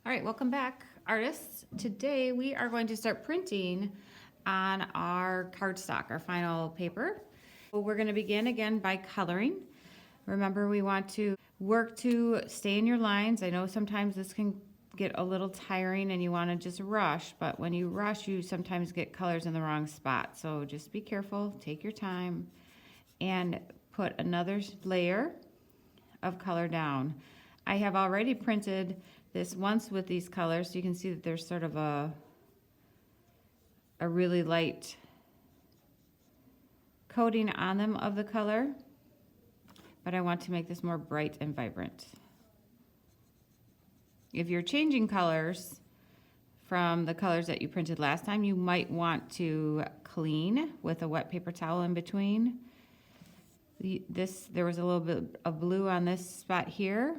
All right, welcome back, artists. Today we are going to start printing on our cardstock, our final paper. We're going to begin again by coloring. Remember, we want to work to stay in your lines. I know sometimes this can get a little tiring and you want to just rush, but when you rush, you sometimes get colors in the wrong spot. So just be careful, take your time, and put another layer of color down. I have already printed this once with these colors, so you can see that there's sort of a really light coating on them of the color, but I want to make this more bright and vibrant. If you're changing colors from the colors that you printed last time, you might want to clean with a wet paper towel in between. There was a little bit of blue on this spot here,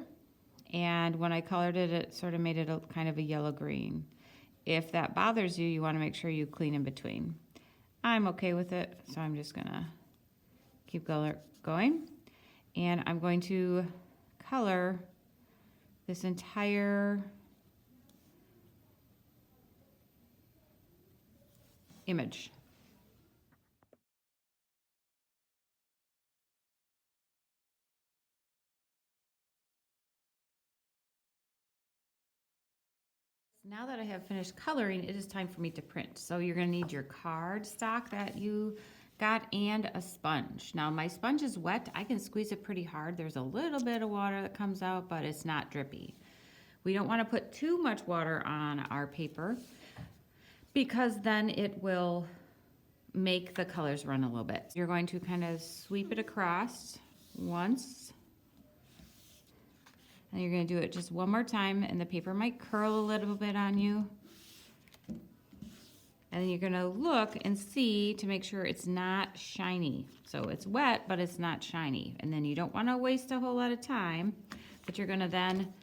and when I colored it, it sort of made it a kind of a yellow-green. If that bothers you, you want to make sure you clean in between. I'm okay with it, so I'm just gonna keep going. And I'm going to color this entire image. Now that I have finished coloring, it is time for me to print. So you're going to need your card stock that you got and a sponge. Now my sponge is wet. I can squeeze it pretty hard. There's a little bit of water that comes out, but it's not drippy. We don't want to put too much water on our paper because then it will make the colors run a little bit. You're going to kind of sweep it across once. And you're going to do it just one more time, and the paper might curl a little bit on you. And then you're going to look and see to make sure it's not shiny. So it's wet, but it's not shiny. And then you don't want to waste a whole lot of time, but you're going to then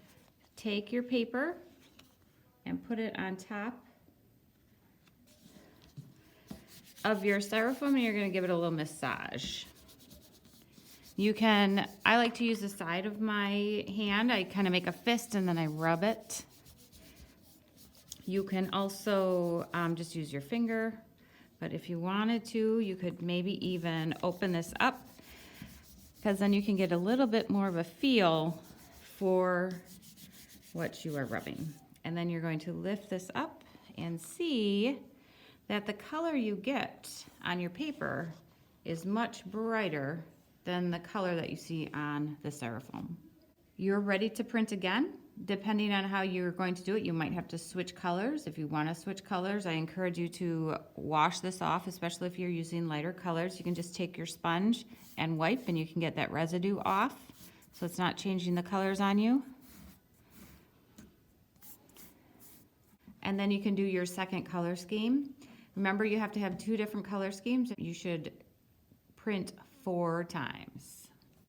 take your paper and put it on top of your styrofoam, and you're going to give it a little massage. I like to use the side of my hand. I kind of make a fist and then I rub it. You can also just use your finger, but if you wanted to, you could maybe even open this up, because then you can get a little bit more of a feel for what you are rubbing. And then you're going to lift this up and see that the color you get on your paper is much brighter than the color that you see on the styrofoam. You're ready to print again. Depending on how you're going to do it, you might have to switch colors. If you want to switch colors, I encourage you to wash this off, especially if you're using lighter colors. You can just take your sponge and wipe, and you can get that residue off, so it's not changing the colors on you. And then you can do your second color scheme. Remember, you have to have 2 different color schemes. You should print 4 times.